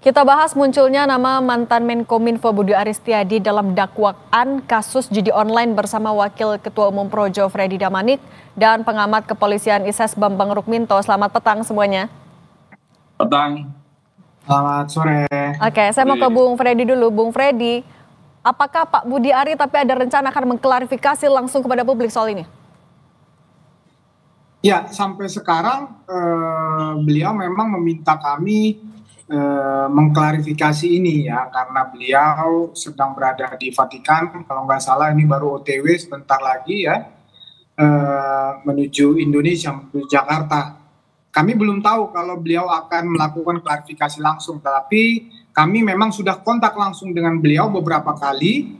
Kita bahas munculnya nama mantan Menkominfo Budi Aris Setiadi dalam dakwaan kasus judi online bersama Wakil Ketua Umum Projo Freddy Damanik dan pengamat kepolisian ISS Bambang Rukminto. Selamat petang semuanya. Petang. Selamat sore. Oke, saya mau ke Bung Freddy dulu. Bung Freddy, apakah Pak Budi Ari tapi ada rencana akan mengklarifikasi langsung kepada publik soal ini? Ya, sampai sekarang beliau memang meminta kami mengklarifikasi ini ya, karena beliau sedang berada di Vatikan, kalau nggak salah ini baru OTW sebentar lagi ya, menuju Indonesia, menuju Jakarta. Kami belum tahu kalau beliau akan melakukan klarifikasi langsung, tetapi kami memang sudah kontak langsung dengan beliau beberapa kali,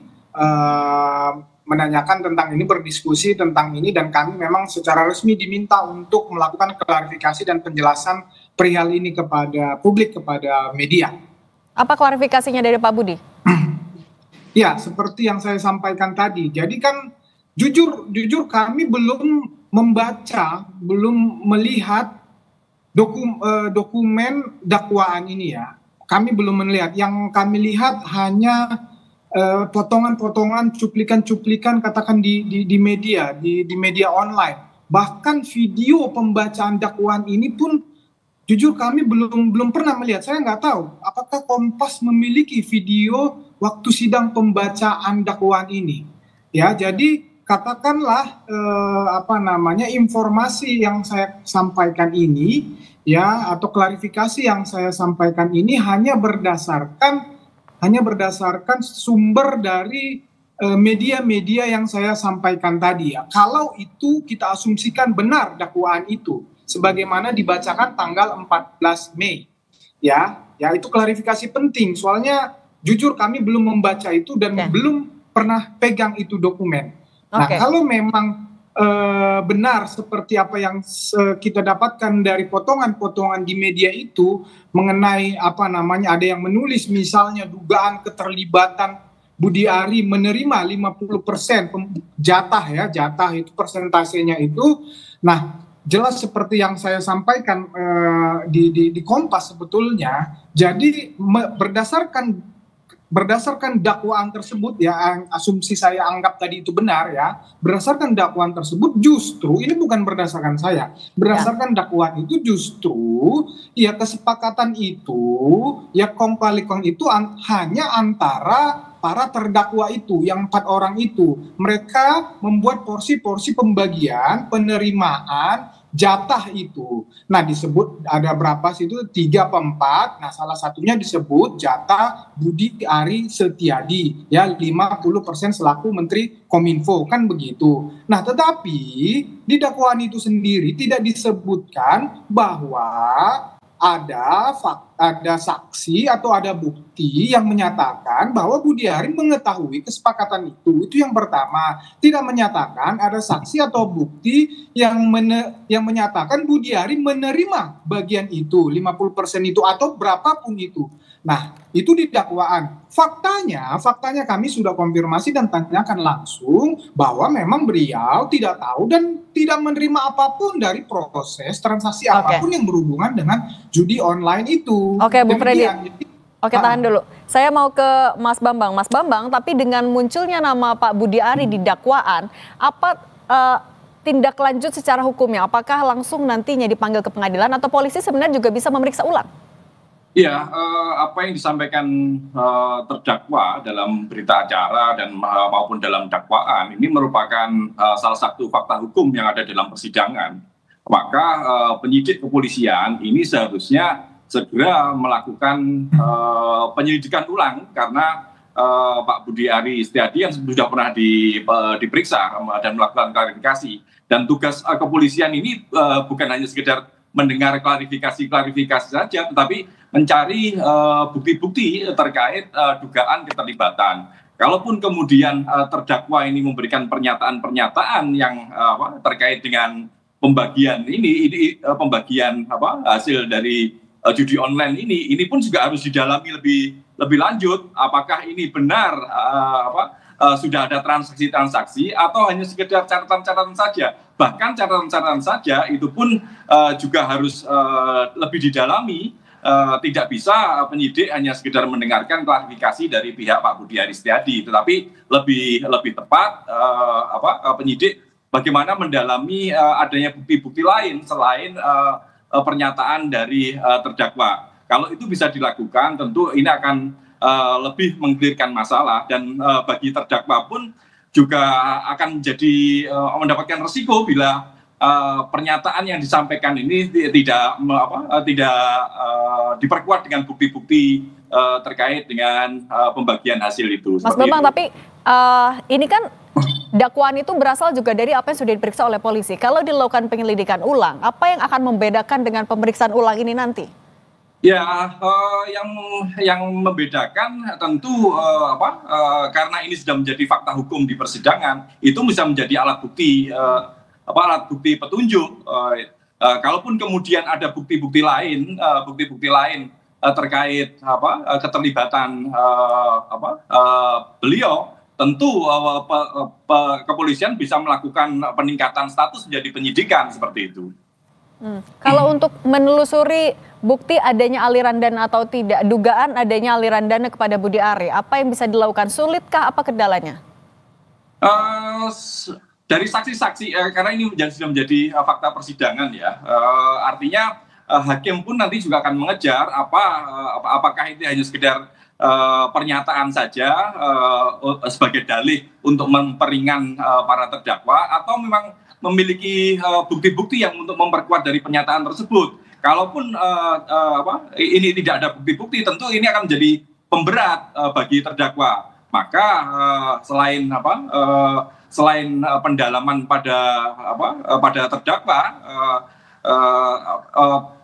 menanyakan tentang ini, berdiskusi tentang ini, dan kami memang secara resmi diminta untuk melakukan klarifikasi dan penjelasan perihal ini kepada publik, kepada media. Apa klarifikasinya dari Pak Budi? Ya, seperti yang saya sampaikan tadi. Jadi kan jujur kami belum membaca, belum melihat dokumen dakwaan ini ya. Kami belum melihat. Yang kami lihat hanya potongan-potongan, cuplikan-cuplikan katakan di media, di media online. Bahkan video pembacaan dakwaan ini pun jujur kami belum pernah melihat. Saya nggak tahu apakah Kompas memiliki video waktu sidang pembacaan dakwaan ini. Ya, jadi katakanlah informasi yang saya sampaikan ini ya, atau klarifikasi yang saya sampaikan ini hanya berdasarkan sumber dari media-media yang saya sampaikan tadi ya. Kalau itu kita asumsikan benar dakwaan itu sebagaimana dibacakan tanggal 14 Mei. Ya, itu klarifikasi penting. Soalnya jujur kami belum membaca itu dan belum pernah pegang itu dokumen. Nah, kalau memang benar seperti apa yang kita dapatkan dari potongan-potongan di media itu mengenai ada yang menulis misalnya dugaan keterlibatan Budi Ari menerima 50% jatah itu persentasenya itu. Nah, jelas seperti yang saya sampaikan di Kompas sebetulnya. Jadi berdasarkan dakwaan tersebut ya, asumsi saya anggap tadi itu benar ya, berdasarkan dakwaan tersebut justru ini bukan berdasarkan saya, berdasarkan dakwaan itu justru ya kesepakatan itu ya kong kali kong itu hanya antara para terdakwa itu, yang 4 orang itu. Mereka membuat porsi-porsi pembagian penerimaan jatah itu. Nah, disebut ada berapa sih itu, 3 atau 4. Nah, salah satunya disebut jatah Budi Ari Setiadi ya, 50% selaku Menteri Kominfo, kan begitu. Nah, tetapi di dakwaan itu sendiri tidak disebutkan bahwa ada saksi atau ada bukti yang menyatakan bahwa Budi Ari mengetahui kesepakatan itu. Itu yang pertama. Tidak menyatakan ada saksi atau bukti yang menyatakan Budi Ari menerima bagian itu, 50% itu atau berapapun itu. Nah, itu di dakwaan. Faktanya kami sudah konfirmasi dan tanyakan langsung bahwa memang beliau tidak tahu dan tidak menerima apapun dari proses transaksi apapun yang berhubungan dengan judi online itu. Oke, Bung Freddy. Oke, tahan dulu. Saya mau ke Mas Bambang. Mas Bambang, tapi dengan munculnya nama Pak Budi Ari di dakwaan, apa tindak lanjut secara hukumnya? Apakah langsung nantinya dipanggil ke pengadilan atau polisi sebenarnya juga bisa memeriksa ulang? Iya, apa yang disampaikan terdakwa dalam berita acara dan maupun dalam dakwaan ini merupakan salah satu fakta hukum yang ada dalam persidangan. Maka penyidik kepolisian ini seharusnya segera melakukan penyelidikan ulang karena Pak Budi Ari Setiadi yang sudah pernah diperiksa dan melakukan klarifikasi. Dan tugas kepolisian ini bukan hanya sekedar mendengar klarifikasi saja, tetapi mencari bukti-bukti terkait dugaan keterlibatan. Kalaupun kemudian terdakwa ini memberikan pernyataan-pernyataan yang terkait dengan pembagian pembagian hasil dari judi online ini pun juga harus didalami lebih lanjut. Apakah ini benar sudah ada transaksi-transaksi atau hanya sekedar catatan-catatan saja? Bahkan catatan-catatan saja itu pun juga harus lebih didalami tidak bisa penyidik hanya sekedar mendengarkan klarifikasi dari pihak Pak Budi Aris Setiadi, tetapi lebih tepat penyidik bagaimana mendalami adanya bukti-bukti lain selain pernyataan dari terdakwa. Kalau itu bisa dilakukan, tentu ini akan lebih mengklirkan masalah, dan bagi terdakwa pun juga akan menjadi mendapatkan resiko bila pernyataan yang disampaikan ini tidak diperkuat dengan bukti-bukti terkait dengan pembagian hasil itu. Mas Bambang, tapi ini kan dakwaan itu berasal juga dari apa yang sudah diperiksa oleh polisi. Kalau dilakukan penyelidikan ulang, apa yang akan membedakan dengan pemeriksaan ulang ini nanti? Ya, yang membedakan tentu karena ini sudah menjadi fakta hukum di persidangan, itu bisa menjadi alat bukti petunjuk. Kalaupun kemudian ada bukti-bukti lain terkait keterlibatan beliau, tentu kepolisian bisa melakukan peningkatan status menjadi penyidikan seperti itu. Kalau untuk menelusuri bukti adanya aliran dana atau tidak, dugaan adanya aliran dana kepada Budi Ari, apa yang bisa dilakukan? Sulitkah, apa kendalanya? Dari saksi-saksi, karena ini sudah menjadi fakta persidangan ya, artinya hakim pun nanti juga akan mengejar apakah itu hanya sekedar pernyataan saja sebagai dalih untuk memperingan para terdakwa, atau memang memiliki bukti-bukti yang untuk memperkuat dari pernyataan tersebut. Kalaupun ini tidak ada bukti-bukti, tentu ini akan menjadi pemberat bagi terdakwa. Maka selain pendalaman pada terdakwa,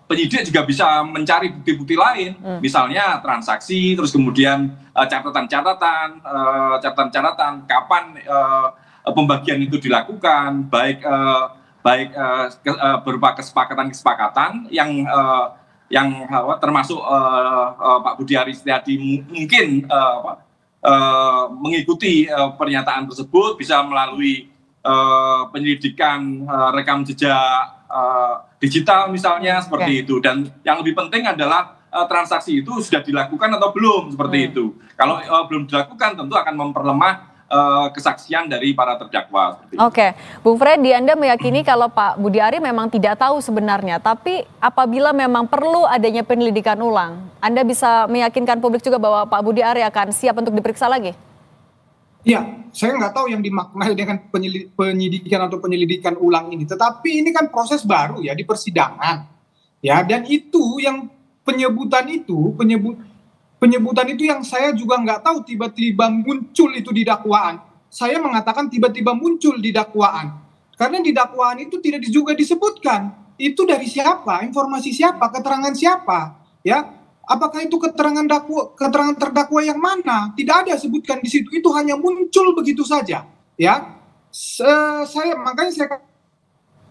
penyidik juga bisa mencari bukti-bukti lain, misalnya transaksi, terus kemudian catatan-catatan kapan pembagian itu dilakukan, baik berupa kesepakatan yang termasuk Pak Budi Aris Setiadi mungkin mengikuti pernyataan tersebut, bisa melalui penyelidikan rekam jejak digital misalnya, seperti itu. Dan yang lebih penting adalah transaksi itu sudah dilakukan atau belum, seperti itu. Kalau belum dilakukan, tentu akan memperlemah kesaksian dari para terdakwa. Oke, Bung Freddy, Anda meyakini kalau Pak Budi Ari memang tidak tahu sebenarnya, tapi apabila memang perlu adanya penyelidikan ulang, Anda bisa meyakinkan publik juga bahwa Pak Budi Ari akan siap untuk diperiksa lagi? Ya, saya nggak tahu yang dimaknai dengan penyidikan atau penyelidikan ulang ini, tetapi ini kan proses baru ya di persidangan, ya, dan itu yang penyebutan itu yang saya juga nggak tahu tiba-tiba muncul itu di dakwaan. Saya mengatakan tiba-tiba muncul di dakwaan. Karena di dakwaan itu tidak juga disebutkan. Itu dari siapa, informasi siapa, keterangan siapa. Ya, apakah itu keterangan terdakwa yang mana? Tidak ada sebutkan di situ. Itu hanya muncul begitu saja. Ya, makanya saya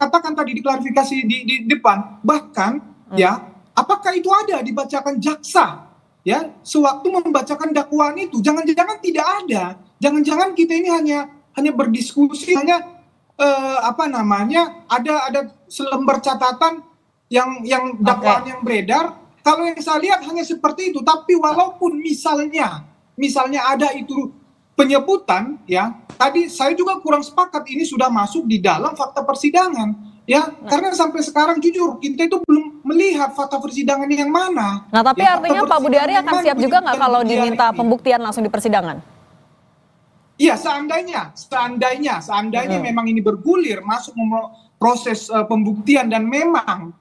katakan tadi di klarifikasi di depan. Bahkan, ya, apakah itu ada dibacakan jaksa? Ya, sewaktu membacakan dakwaan itu, jangan-jangan tidak ada, jangan-jangan kita ini hanya berdiskusi, hanya ada selembar catatan yang dakwaan yang beredar. Kalau yang saya lihat hanya seperti itu, tapi walaupun misalnya ada itu penyebutan, ya, tadi saya juga kurang sepakat ini sudah masuk di dalam fakta persidangan. Ya, karena sampai sekarang jujur kita itu belum melihat fakta persidangan yang mana. Nah, tapi ya, artinya Pak Budi Ari akan siap juga nggak kalau diminta pembuktian langsung di persidangan? Iya, seandainya memang ini bergulir masuk proses pembuktian, dan memang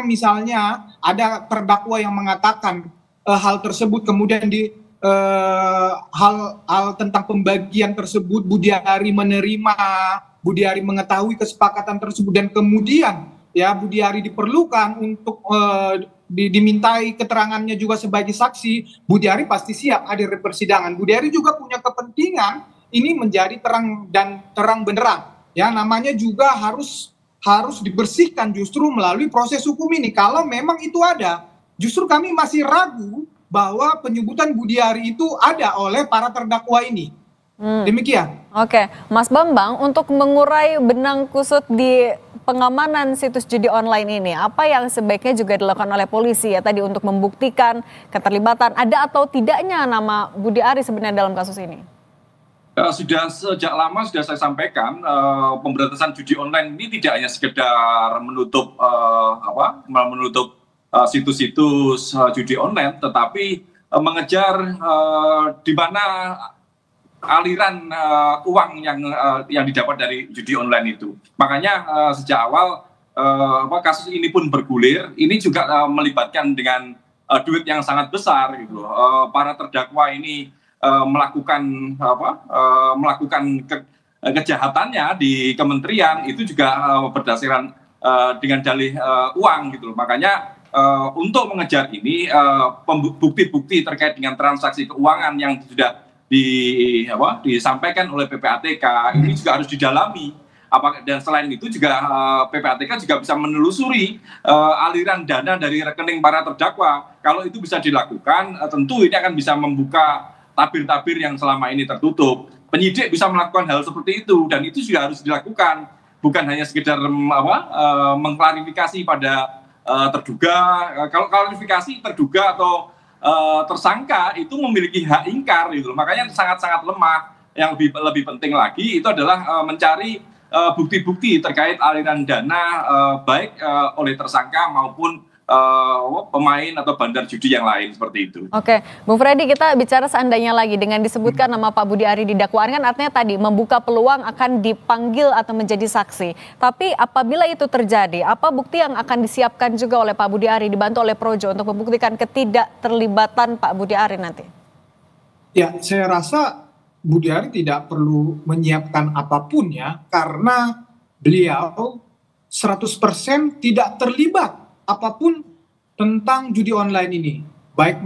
misalnya ada terdakwa yang mengatakan hal tersebut, kemudian hal tentang pembagian tersebut Budi Ari menerima, Budi Ari mengetahui kesepakatan tersebut, dan kemudian ya Budi Ari diperlukan untuk dimintai keterangannya juga sebagai saksi, Budi Ari pasti siap hadir di persidangan. Budi Ari juga punya kepentingan ini menjadi terang benderang. Ya, namanya juga harus dibersihkan justru melalui proses hukum ini. Kalau memang itu ada, justru kami masih ragu bahwa penyebutan Budi Ari itu ada oleh para terdakwa ini. Demikian. Oke, Mas Bambang, untuk mengurai benang kusut di pengamanan situs judi online ini, apa yang sebaiknya juga dilakukan oleh polisi ya tadi untuk membuktikan keterlibatan ada atau tidaknya nama Budi Ari sebenarnya dalam kasus ini? Sudah sejak lama sudah saya sampaikan, pemberantasan judi online ini tidak hanya sekedar menutup situs-situs judi online, tetapi mengejar di mana aliran uang yang didapat dari judi online itu. Makanya sejak awal kasus ini pun bergulir. Ini juga melibatkan dengan duit yang sangat besar gitu. Para terdakwa ini melakukan kejahatannya di kementerian itu juga berdasarkan dengan dalih uang gitu. Makanya untuk mengejar ini bukti-bukti terkait dengan transaksi keuangan yang sudah disampaikan oleh PPATK ini juga harus didalami. Dan selain itu juga PPATK juga bisa menelusuri aliran dana dari rekening para terdakwa. Kalau itu bisa dilakukan, tentu ini akan bisa membuka tabir-tabir yang selama ini tertutup. Penyidik bisa melakukan hal seperti itu dan itu juga harus dilakukan. Bukan hanya sekedar mengklarifikasi pada terduga. Kalau klarifikasi terduga atau tersangka itu memiliki hak ingkar gitu. Makanya sangat-sangat lemah. Yang lebih penting lagi itu adalah mencari bukti-bukti terkait aliran dana baik oleh tersangka maupun pemain atau bandar judi yang lain seperti itu. Oke, Bung Freddy, kita bicara seandainya lagi dengan disebutkan nama Pak Budi Ari di dakwaan kan artinya tadi membuka peluang akan dipanggil atau menjadi saksi. Tapi apabila itu terjadi, apa bukti yang akan disiapkan juga oleh Pak Budi Ari dibantu oleh Projo untuk membuktikan ketidakterlibatan Pak Budi Ari nanti? Ya, saya rasa Budi Ari tidak perlu menyiapkan apapun ya, karena beliau 100% tidak terlibat apapun tentang judi online ini, baik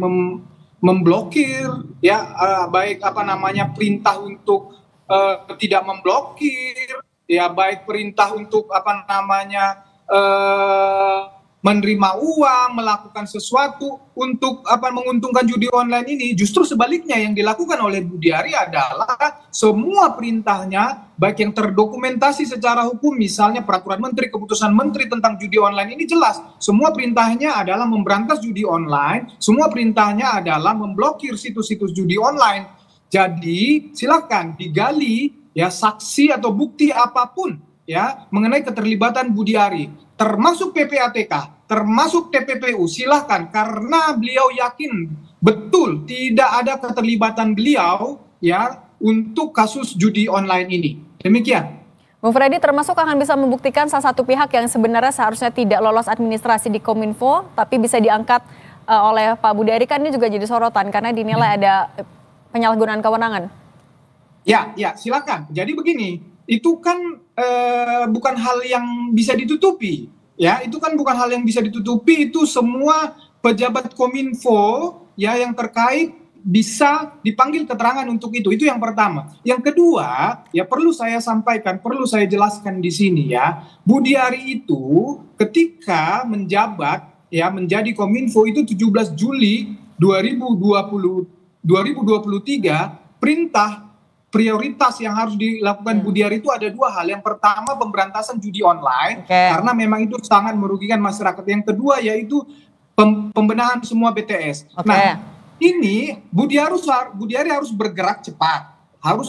memblokir ya, baik perintah untuk tidak memblokir ya, baik perintah untuk menerima uang, melakukan sesuatu untuk menguntungkan judi online ini. Justru sebaliknya yang dilakukan oleh Budi Ari adalah semua perintahnya baik yang terdokumentasi secara hukum, misalnya peraturan menteri, keputusan menteri tentang judi online ini jelas. Semua perintahnya adalah memberantas judi online, semua perintahnya adalah memblokir situs-situs judi online. Jadi silakan digali ya saksi atau bukti apapun ya mengenai keterlibatan Budi Ari, termasuk PPATK, termasuk TPPU, silahkan, karena beliau yakin betul tidak ada keterlibatan beliau ya untuk kasus judi online ini. Demikian. Bung Freddy, termasuk akan bisa membuktikan salah satu pihak yang sebenarnya seharusnya tidak lolos administrasi di Kominfo, tapi bisa diangkat oleh Pak Budi Ari, kan ini juga jadi sorotan karena dinilai ada penyalahgunaan kewenangan. Ya, silakan. Jadi begini, itu kan bukan hal yang bisa ditutupi. Ya, itu kan bukan hal yang bisa ditutupi, itu semua pejabat Kominfo ya yang terkait bisa dipanggil keterangan untuk itu. Itu yang pertama. Yang kedua, ya perlu saya sampaikan, perlu saya jelaskan di sini ya. Budi Ari itu ketika menjabat ya menjadi Kominfo itu 17 Juli 2023, perintah prioritas yang harus dilakukan Budi Ari itu ada dua hal. Yang pertama pemberantasan judi online, karena memang itu sangat merugikan masyarakat. Yang kedua yaitu pembenahan semua BTS. Nah, ini Budi Ari harus bergerak cepat.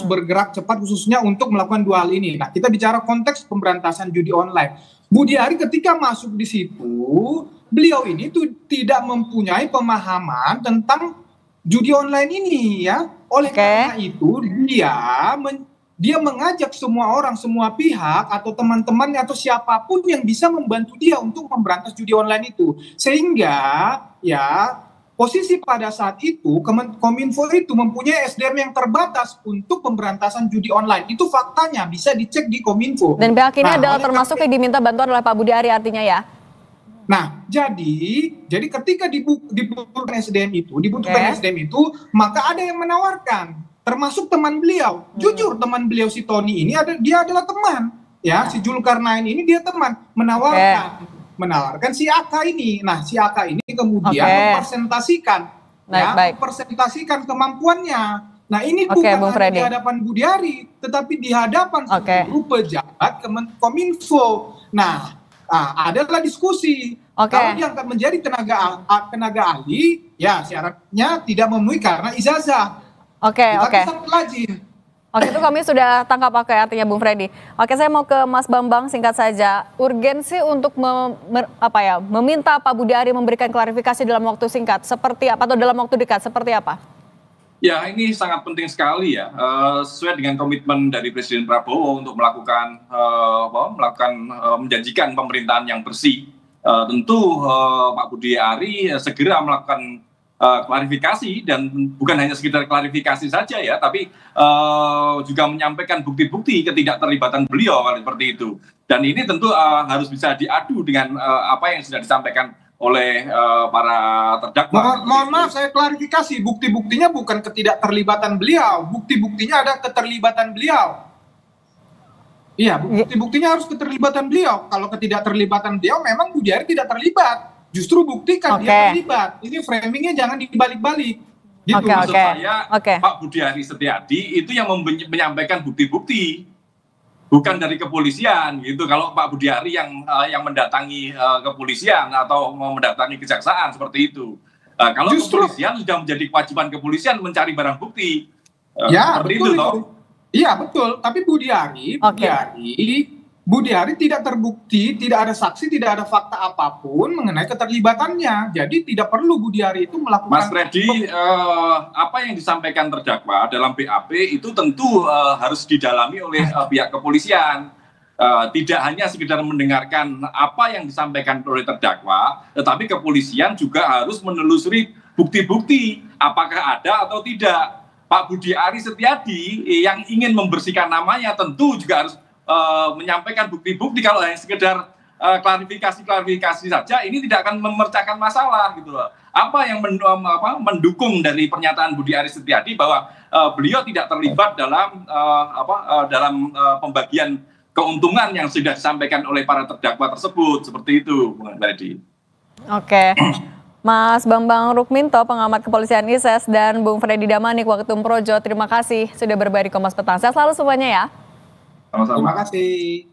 Bergerak cepat khususnya untuk melakukan dua hal ini. Nah, kita bicara konteks pemberantasan judi online. Budi Ari ketika masuk di situ, beliau ini tuh tidak mempunyai pemahaman tentang judi online ini ya. Oleh karena itu dia mengajak semua orang, semua pihak atau teman-temannya atau siapapun yang bisa membantu dia untuk memberantas judi online itu. Sehingga ya posisi pada saat itu Kominfo itu mempunyai SDM yang terbatas untuk pemberantasan judi online. Itu faktanya, bisa dicek di Kominfo. Dan pihak ini adalah termasuk yang diminta bantuan oleh Pak Budi Ari artinya ya? Nah, jadi ketika dibutuhkan SDM itu, maka ada yang menawarkan, termasuk teman beliau. Jujur teman beliau si Tony ini dia adalah teman, ya si Zulkarnain ini dia teman, menawarkan si Aka ini. Nah, si Aka ini kemudian mempresentasikan kemampuannya. Nah ini bukan hanya di hadapan Budiari, tetapi di hadapan seluruh pejabat Kominfo. Nah, adalah diskusi. Kalau diangkat menjadi tenaga ahli, ya syaratnya tidak memenuhi karena ijazah. Oke, itu kami sudah tangkap artinya Bung Freddy. Oke, saya mau ke Mas Bambang singkat saja. Urgensi untuk meminta Pak Budiari memberikan klarifikasi dalam waktu singkat seperti apa atau dalam waktu dekat seperti apa? Ya, ini sangat penting sekali ya. Sesuai dengan komitmen dari Presiden Prabowo untuk melakukan menjanjikan pemerintahan yang bersih. Tentu Pak Budiari segera melakukan klarifikasi, dan bukan hanya sekedar klarifikasi saja ya, tapi juga menyampaikan bukti-bukti ketidakterlibatan beliau seperti itu. Dan ini tentu harus bisa diadu dengan apa yang sudah disampaikan oleh para terdakwa. Mohon maaf, saya klarifikasi, bukti-buktinya bukan ketidakterlibatan beliau, bukti-buktinya ada keterlibatan beliau. Iya, bukti-buktinya harus keterlibatan beliau. Kalau ketidakterlibatan beliau, memang Budiari tidak terlibat. Justru buktikan dia terlibat. Ini framingnya jangan dibalik-balik. Gitu. Maksud saya, Pak Budiari Setiadi itu yang menyampaikan bukti-bukti, bukan dari kepolisian gitu. Kalau Pak Budiari yang mendatangi kepolisian atau mau mendatangi kejaksaan seperti itu. Kalau kepolisian sudah menjadi kewajiban kepolisian mencari barang bukti. Seperti betul itu. Iya betul. Tapi Budiari tidak terbukti, tidak ada saksi, tidak ada fakta apapun mengenai keterlibatannya. Jadi tidak perlu Budiari itu melakukan... Mas Freddy, apa yang disampaikan terdakwa dalam BAP itu tentu harus didalami oleh pihak kepolisian. Tidak hanya sekedar mendengarkan apa yang disampaikan oleh terdakwa, tetapi kepolisian juga harus menelusuri bukti-bukti apakah ada atau tidak. Pak Budiari Setiadi yang ingin membersihkan namanya tentu juga harus menyampaikan bukti-bukti. Kalau hanya sekedar klarifikasi saja, ini tidak akan memecahkan masalah gitu loh. Apa yang mendukung dari pernyataan Budiari Setiadi bahwa beliau tidak terlibat dalam pembagian keuntungan yang sudah disampaikan oleh para terdakwa tersebut, seperti itu, Bung Freddy. Oke. Mas Bambang Rukminto, pengamat kepolisian ISES, dan Bung Freddy Damanik, Waketum Projo, terima kasih sudah berbagi di Kompas Petang. Sehat selalu semuanya ya. Sama-sama. Terima kasih.